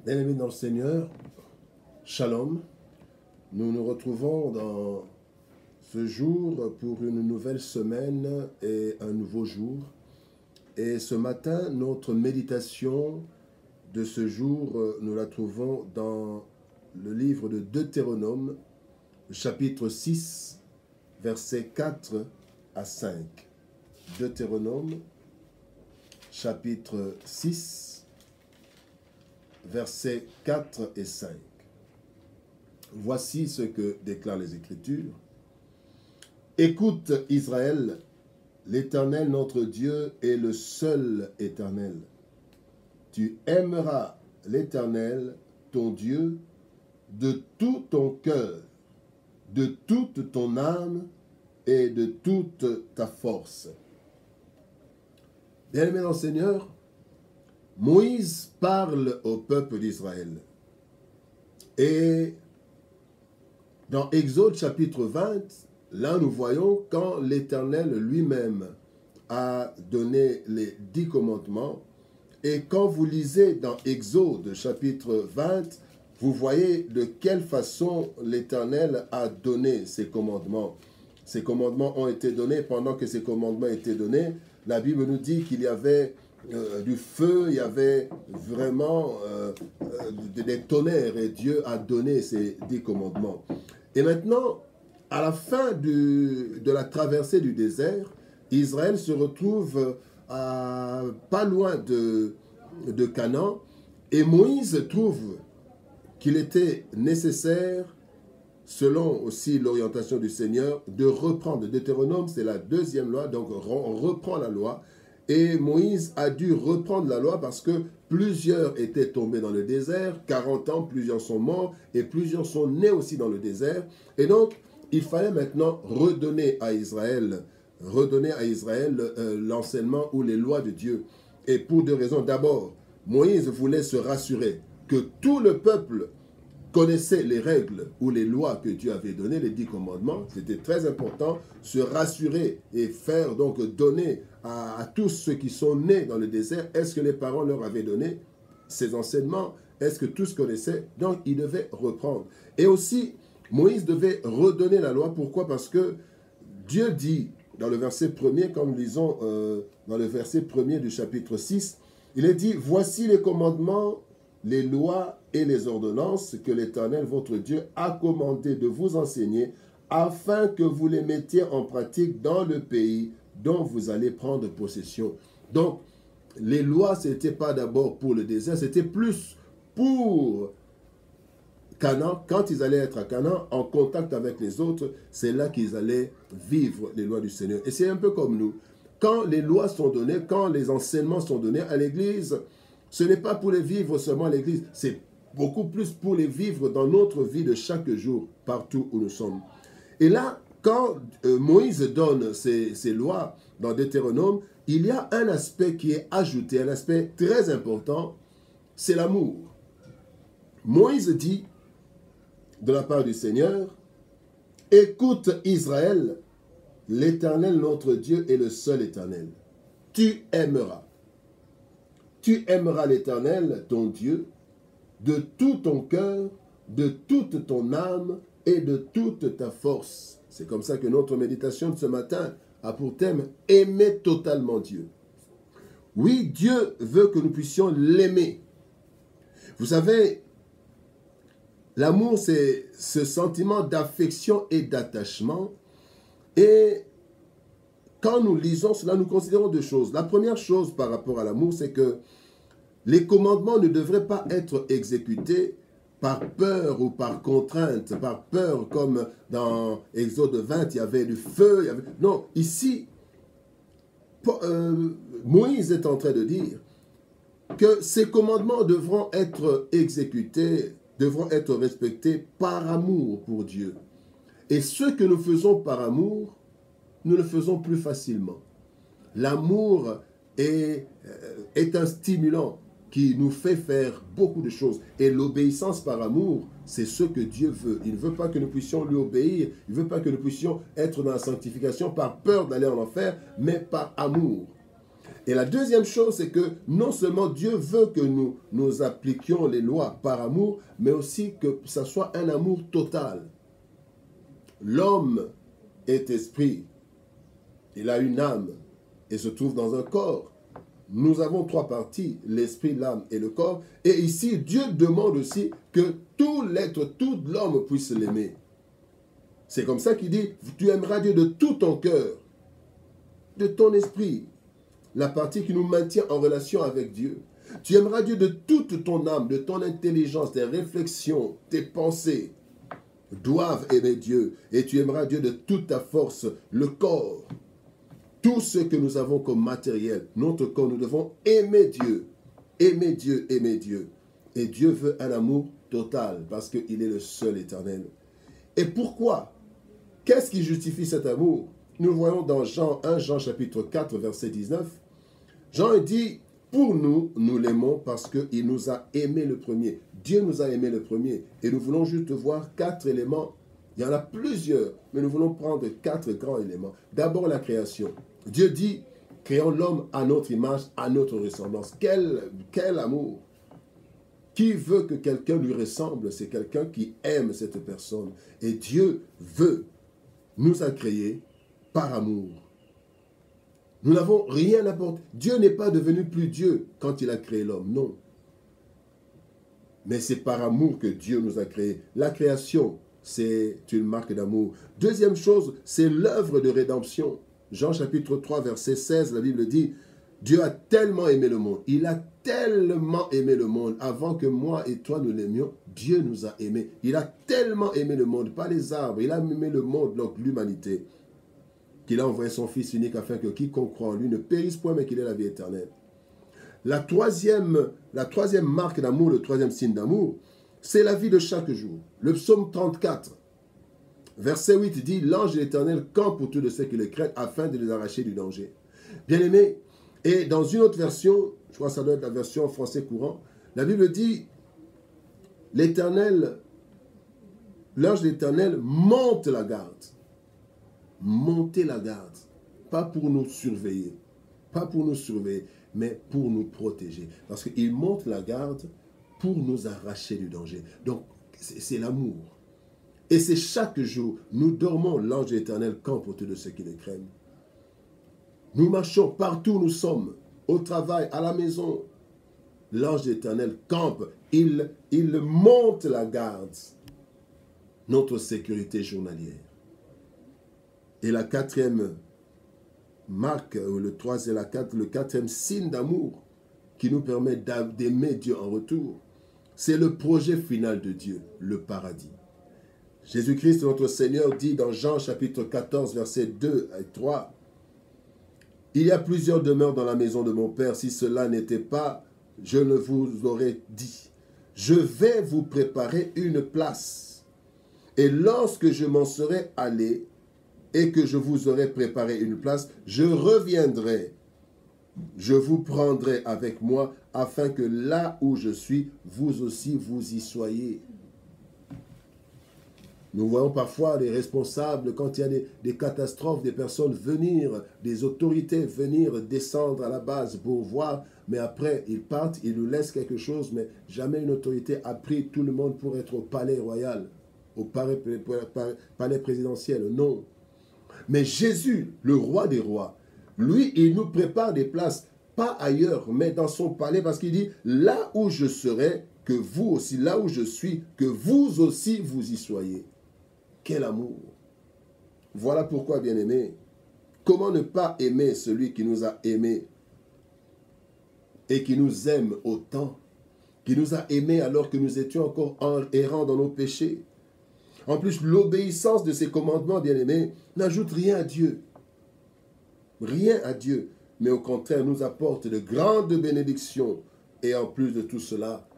Bien-aimés dans le Seigneur, Shalom. Nous nous retrouvons dans ce jour pour une nouvelle semaine et un nouveau jour. Et ce matin, notre méditation de ce jour, nous la trouvons dans le livre de Deutéronome, chapitre 6, versets 4 à 5. Deutéronome, chapitre 6, versets 4 et 5. Voici ce que déclarent les Écritures. Écoute Israël, l'Éternel notre Dieu est le seul Éternel. Tu aimeras l'Éternel, ton Dieu, de tout ton cœur, de toute ton âme et de toute ta force. Bien-aimé dans le Seigneur, Moïse parle au peuple d'Israël. Et dans Exode chapitre 20, là nous voyons quand l'Éternel lui-même a donné les 10 commandements. Et quand vous lisez dans Exode chapitre 20, vous voyez de quelle façon l'Éternel a donné ces commandements. Ces commandements ont été donnés. Pendant que ces commandements étaient donnés, la Bible nous dit qu'il y avait du feu, il y avait vraiment des tonnerres, et Dieu a donné ces 10 commandements. Et maintenant, à la fin de la traversée du désert, Israël se retrouve pas loin de Canaan, et Moïse trouve qu'il était nécessaire, selon aussi l'orientation du Seigneur, de reprendre. Deutéronome, c'est la deuxième loi, donc on reprend la loi. Et Moïse a dû reprendre la loi parce que plusieurs étaient tombés dans le désert, 40 ans, plusieurs sont morts et plusieurs sont nés aussi dans le désert. Et donc, il fallait maintenant redonner à Israël l'enseignement ou les lois de Dieu. Et pour deux raisons. D'abord, Moïse voulait se rassurer que tout le peuple connaissait les règles ou les lois que Dieu avait données, les 10 commandements. C'était très important, se rassurer et faire donc donner à tous ceux qui sont nés dans le désert, est-ce que les parents leur avaient donné ces enseignements? Est-ce que tous connaissaient? Donc, ils devaient reprendre. Et aussi, Moïse devait redonner la loi. Pourquoi? Parce que Dieu dit, dans le verset 1er, comme nous lisons dans le verset 1er du chapitre 6, il est dit, « Voici les commandements, les lois et les ordonnances que l'Éternel, votre Dieu, a commandé de vous enseigner, afin que vous les mettiez en pratique dans le pays dont vous allez prendre possession. » Donc, les lois, ce n'était pas d'abord pour le désert, c'était plus pour Canaan. Quand ils allaient être à Canaan, en contact avec les autres, c'est là qu'ils allaient vivre les lois du Seigneur. Et c'est un peu comme nous. Quand les lois sont données, quand les enseignements sont donnés à l'Église, ce n'est pas pour les vivre seulement à l'Église, c'est beaucoup plus pour les vivre dans notre vie de chaque jour, partout où nous sommes. Et là, quand Moïse donne ces lois dans Deutéronome, il y a un aspect qui est ajouté, un aspect très important, c'est l'amour. Moïse dit, de la part du Seigneur, « Écoute Israël, l'Éternel notre Dieu est le seul Éternel. Tu aimeras. Tu aimeras l'Éternel, ton Dieu, de tout ton cœur, de toute ton âme et de toute ta force. » C'est comme ça que notre méditation de ce matin a pour thème « Aimer totalement Dieu ». Oui, Dieu veut que nous puissions l'aimer. Vous savez, l'amour, c'est ce sentiment d'affection et d'attachement. Et quand nous lisons cela, nous considérons deux choses. La première chose par rapport à l'amour, c'est que les commandements ne devraient pas être exécutés par peur ou par contrainte, par peur, comme dans Exode 20, il y avait du feu. Non, ici, Moïse est en train de dire que ces commandements devront être exécutés, devront être respectés par amour pour Dieu. Et ce que nous faisons par amour, nous le faisons plus facilement. L'amour est un stimulant qui nous fait faire beaucoup de choses. Et l'obéissance par amour, c'est ce que Dieu veut. Il ne veut pas que nous puissions lui obéir. Il ne veut pas que nous puissions être dans la sanctification par peur d'aller en enfer, mais par amour. Et la deuxième chose, c'est que non seulement Dieu veut que nous appliquions les lois par amour, mais aussi que ça soit un amour total. L'homme est esprit, il a une âme et se trouve dans un corps. Nous avons trois parties, l'esprit, l'âme et le corps. Et ici, Dieu demande aussi que tout l'être, tout l'homme puisse l'aimer. C'est comme ça qu'il dit, tu aimeras Dieu de tout ton cœur, de ton esprit, la partie qui nous maintient en relation avec Dieu. Tu aimeras Dieu de toute ton âme, de ton intelligence, tes réflexions, tes pensées doivent aimer Dieu. Et tu aimeras Dieu de toute ta force, le corps. Tout ce que nous avons comme matériel, notre corps, nous devons aimer Dieu. Aimer Dieu, aimer Dieu. Et Dieu veut un amour total parce qu'il est le seul éternel. Et pourquoi? Qu'est-ce qui justifie cet amour? Nous voyons dans Jean chapitre 4, verset 19. Jean dit, pour nous, nous l'aimons parce qu'il nous a aimé le premier. Dieu nous a aimé le premier. Et nous voulons juste voir 4 éléments. Il y en a plusieurs, mais nous voulons prendre 4 grands éléments. D'abord, la création. Dieu dit, créons l'homme à notre image, à notre ressemblance. Quel amour! Qui veut que quelqu'un lui ressemble? C'est quelqu'un qui aime cette personne. Et Dieu nous a créés par amour. Nous n'avons rien apporté. Dieu n'est pas devenu plus Dieu quand il a créé l'homme, non. Mais c'est par amour que Dieu nous a créés. La création, c'est une marque d'amour. Deuxième chose, c'est l'œuvre de rédemption. Jean chapitre 3, verset 16, la Bible dit, Dieu a tellement aimé le monde. Il a tellement aimé le monde. Avant que moi et toi nous l'aimions, Dieu nous a aimés. Il a tellement aimé le monde, pas les arbres. Il a aimé le monde, donc l'humanité, qu'il a envoyé son Fils unique afin que quiconque croit en lui ne périsse point, mais qu'il ait la vie éternelle. La troisième marque d'amour, le troisième signe d'amour, c'est la vie de chaque jour. Le psaume 34, verset 8 dit, l'ange de l'Éternel campe autour de ceux qui le craignent afin de les arracher du danger. Bien-aimés, et dans une autre version, je crois que ça doit être la version en français courant, la Bible dit, l'Éternel, l'ange de l'Éternel monte la garde. Monter la garde. Pas pour nous surveiller. Pas pour nous surveiller, mais pour nous protéger. Parce qu'il monte la garde pour nous arracher du danger. Donc, c'est l'amour. Et c'est chaque jour, nous dormons, l'ange de l'Éternel campe autour de ceux qui le craignent. Nous marchons partout où nous sommes, au travail, à la maison. L'ange de l'Éternel campe, il monte la garde, notre sécurité journalière. Et la quatrième marque, le quatrième signe d'amour qui nous permet d'aimer Dieu en retour, c'est le projet final de Dieu, le paradis. Jésus-Christ, notre Seigneur, dit dans Jean chapitre 14, versets 2 et 3, « Il y a plusieurs demeures dans la maison de mon Père. Si cela n'était pas, je ne vous aurais dit. Je vais vous préparer une place. Et lorsque je m'en serai allé et que je vous aurai préparé une place, je reviendrai. Je vous prendrai avec moi afin que là où je suis, vous aussi vous y soyez. » Nous voyons parfois les responsables, quand il y a des catastrophes, des personnes venir, des autorités venir descendre à la base pour voir, mais après ils partent, ils nous laissent quelque chose, mais jamais une autorité a pris tout le monde pour être au palais royal, au palais présidentiel, non. Mais Jésus, le roi des rois, lui, il nous prépare des places, pas ailleurs, mais dans son palais, parce qu'il dit, là où je serai, que vous aussi, là où je suis, que vous aussi vous y soyez. Quel amour! Voilà pourquoi, bien-aimés, comment ne pas aimer celui qui nous a aimés et qui nous aime autant, qui nous a aimés alors que nous étions encore errants dans nos péchés. En plus, l'obéissance de ses commandements, bien-aimés, n'ajoute rien à Dieu. Rien à Dieu, mais au contraire, nous apporte de grandes bénédictions. Et en plus de tout cela,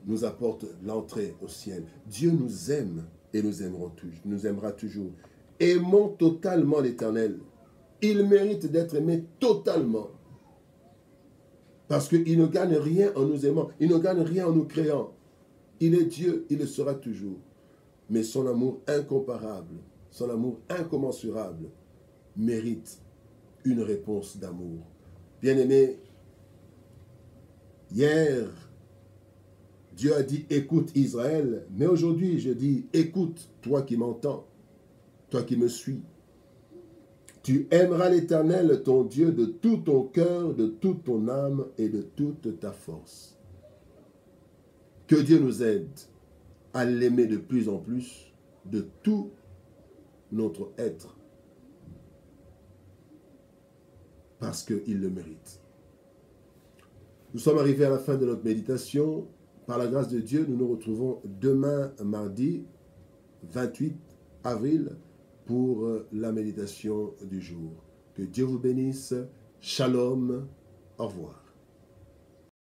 nous apporte l'entrée au ciel. Dieu nous aime et nous aimera toujours. Aimons totalement l'Éternel. Il mérite d'être aimé totalement. Parce qu'il ne gagne rien en nous aimant. Il ne gagne rien en nous créant. Il est Dieu, il le sera toujours. Mais son amour incomparable, son amour incommensurable, mérite une réponse d'amour. Bien-aimé, hier, Dieu a dit, écoute Israël, mais aujourd'hui, je dis, écoute, toi qui m'entends, toi qui me suis. Tu aimeras l'Éternel, ton Dieu, de tout ton cœur, de toute ton âme et de toute ta force. Que Dieu nous aide à l'aimer de plus en plus, de tout notre être, parce qu'il le mérite. Nous sommes arrivés à la fin de notre méditation. Par la grâce de Dieu, nous nous retrouvons demain, mardi 28 avril, pour la méditation du jour. Que Dieu vous bénisse. Shalom. Au revoir.